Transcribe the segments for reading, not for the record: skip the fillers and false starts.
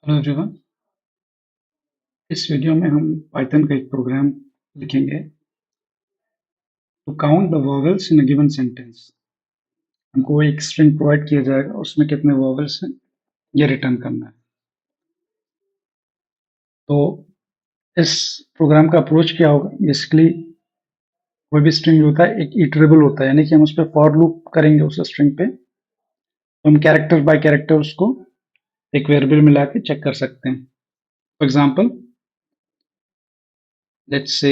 Hello everyone. इस video में हम पाइथन का एक प्रोग्राम लिखेंगे to count the vowels in a given sentence. हमको एक स्ट्रिंग प्रोवाइड किया जाएगा, उसमें कितने वोवेल्स हैं ये रिटर्न करना है। तो इस प्रोग्राम का अप्रोच क्या होगा? बेसिकली कोई भी स्ट्रिंग होता है एक इटरेबल होता है, यानी कि हम उस पर फॉर लूप करेंगे उस स्ट्रिंग पे, तो हम कैरेक्टर बाय कैरेक्टर उसको एक वेरिएबल में लाके चेक कर सकते हैं। फॉर एग्जाम्पल लेट्स से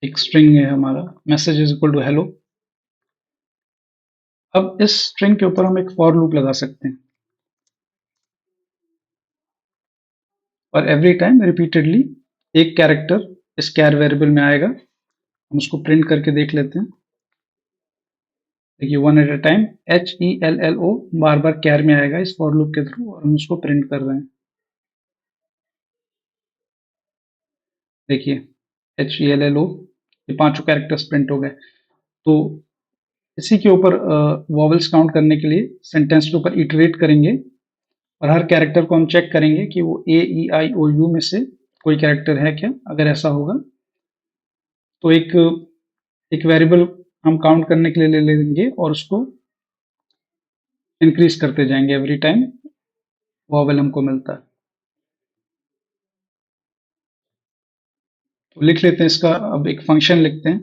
एक स्ट्रिंग है हमारा, message is equal to hello. अब इस स्ट्रिंग के ऊपर हम एक फॉर लूप लगा सकते हैं और एवरी टाइम रिपीटेडली एक कैरेक्टर इस कैर वेरिएबल में आएगा। हम उसको प्रिंट करके देख लेते हैं। देखिए, one at a time HELLO बार बार कैर में आएगा इस फॉर लूप के थ्रू, और हम उसको प्रिंट कर रहे हैं। देखिए, HELLO, ये पांचों कैरेक्टर्स प्रिंट हो गए। तो इसी के ऊपर वॉवल्स काउंट करने के लिए सेंटेंस के ऊपर इटरेट करेंगे और हर कैरेक्टर को हम चेक करेंगे कि वो AEIOU में से कोई कैरेक्टर है क्या। अगर ऐसा होगा तो एक एक वेरिएबल हम काउंट करने के लिए ले लेंगे और उसको इंक्रीज करते जाएंगे एवरी टाइम वॉवेल हमको मिलता है। तो लिख लेते हैं इसका, अब एक फंक्शन लिखते हैं,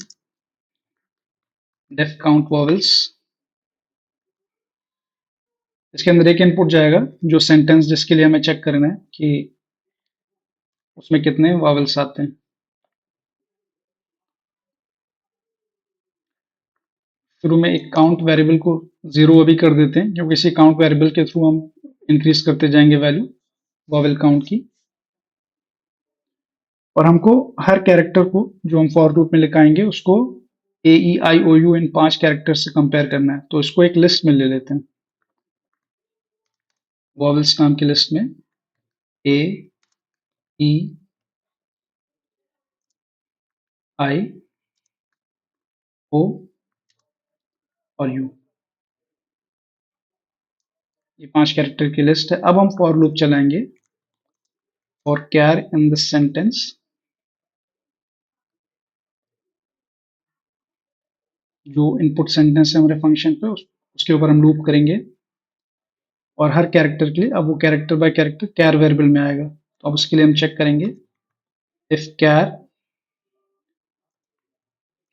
डेफ काउंट वॉवेल्स। इसके अंदर एक इनपुट जाएगा जो सेंटेंस जिसके लिए हमें चेक करना है कि उसमें कितने वॉवेल्स आते हैं। शुरू में एक काउंट वेरिएबल को 0 अभी कर देते हैं, क्योंकि इसी काउंट वेरिएबल के थ्रू हम इंक्रीज करते जाएंगे वैल्यू वॉवेल काउंट की। और हमको हर कैरेक्टर को जो हम फॉर लूप में लिखाएंगे उसको AEIOU इन 5 कैरेक्टर से कंपेयर करना है। तो इसको एक लिस्ट में ले लेते हैं, वॉवेल्स नाम की लिस्ट में AEIO और U, ये 5 कैरेक्टर की लिस्ट है। अब हम फॉर लूप चलाएंगे for char in this sentence. जो इनपुट सेंटेंस है हमारे फंक्शन पे उसके ऊपर हम लूप करेंगे और हर कैरेक्टर के लिए अब वो character by character char variable में आएगा। तो अब उसके लिए हम चेक करेंगे इफ कैर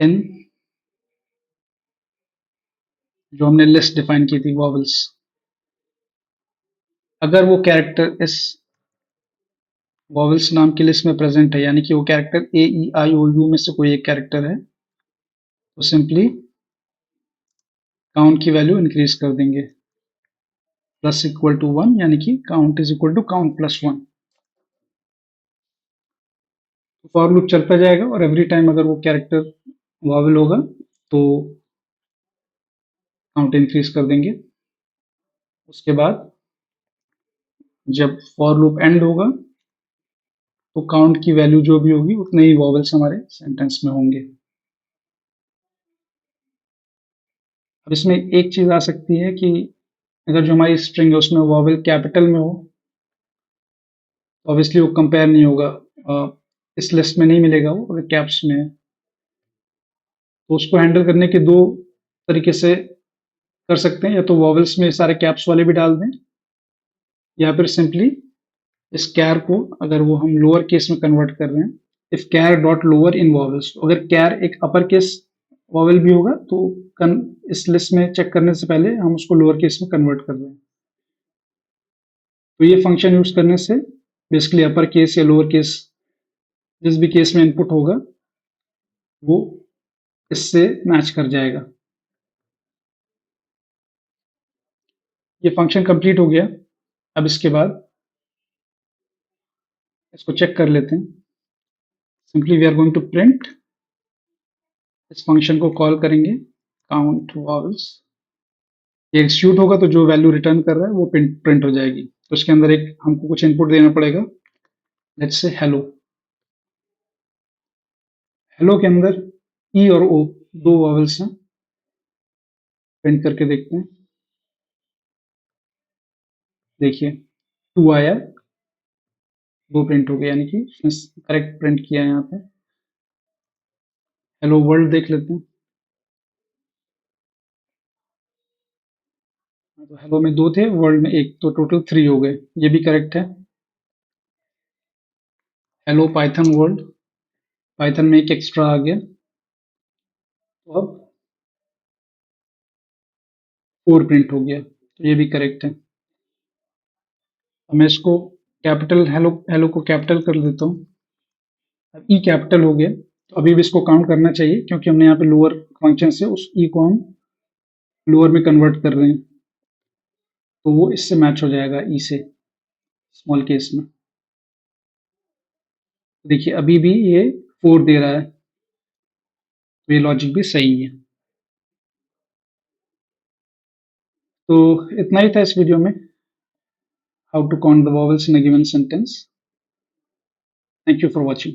इन, जो हमने लिस्ट डिफाइन की थी वॉवल्स, अगर वो कैरेक्टर इस वॉवल्स नाम की लिस्ट में प्रेजेंट है, यानी कि वो कैरेक्टर AEIOU में से कोई एक कैरेक्टर है, तो सिंपली काउंट की वैल्यू इंक्रीज कर देंगे प्लस इक्वल टू 1, यानी कि count is equal to count plus 1। For loop चलता जाएगा और एवरी टाइम अगर वो कैरेक्टर वॉवल होगा तो काउंट इंक्रीज कर देंगे। उसके बाद जब फॉर लूप एंड होगा तो काउंट की वैल्यू जो भी होगी उतने ही वॉवल्स हमारे सेंटेंस में होंगे। अब इसमें एक चीज आ सकती है कि अगर जो हमारी स्ट्रिंग है उसमें वॉवल कैपिटल में हो तो ऑब्वियसली वो कंपेयर नहीं होगा, इस लिस्ट में नहीं मिलेगा वो अगर कैप्स में है। तो उसको हैंडल करने के दो तरीके से कर सकते हैं, या तो वॉवल्स में सारे कैप्स वाले भी डाल दें, या फिर सिंपली इस कैर को अगर वो हम लोअर केस में कन्वर्ट कर रहे हैं, if char dot lower in vowels, तो अगर कैर एक अपर केस वॉवल भी होगा तो इस लिस्ट में चेक करने से पहले हम उसको लोअर केस में कन्वर्ट कर रहे हैं। तो ये फंक्शन यूज करने से बेसिकली अपर केस या लोअर केस जिस भी केस में इनपुट होगा वो इससे मैच कर जाएगा। ये फंक्शन कंप्लीट हो गया। अब इसके बाद इसको चेक कर लेते हैं। Simply we are going to print, इस फंक्शन को कॉल करेंगे काउंट वॉवल्स। ये एग्जीक्यूट होगा तो जो वैल्यू रिटर्न कर रहा है वो प्रिंट हो जाएगी। तो इसके अंदर एक हमको कुछ इनपुट देना पड़ेगा, लेट्स से हेलो। हेलो के अंदर ई और ओ दो वॉवल्स हैं, प्रिंट करके देखते हैं। देखिए 2 आया दो प्रिंट हो गए, यानी कि उसने करेक्ट प्रिंट किया है यहाँ पे। हेलो वर्ल्ड देख लेते हैं। तो हेलो में दो थे, वर्ल्ड में एक, तो टोटल थ्री हो गए, ये भी करेक्ट है। हेलो पाइथन वर्ल्ड, पाइथन में एक एक्स्ट्रा आ गया, तो अब फोर प्रिंट हो गया, तो ये भी करेक्ट है। अब मैं इसको कैपिटल, हेलो हेलो को कैपिटल कर देता हूँ। अब ई कैपिटल हो गया, तो अभी भी इसको काउंट करना चाहिए, क्योंकि हमने यहाँ पे लोअर फंक्शन से उस ई को हम लोअर में कन्वर्ट कर रहे हैं, तो वो इससे मैच हो जाएगा ई से, स्मॉल केस में। तो देखिए अभी भी ये फोर दे रहा है, तो ये लॉजिक भी सही है। तो इतना ही था इस वीडियो में, how to count the vowels in a given sentence. Thank you for watching.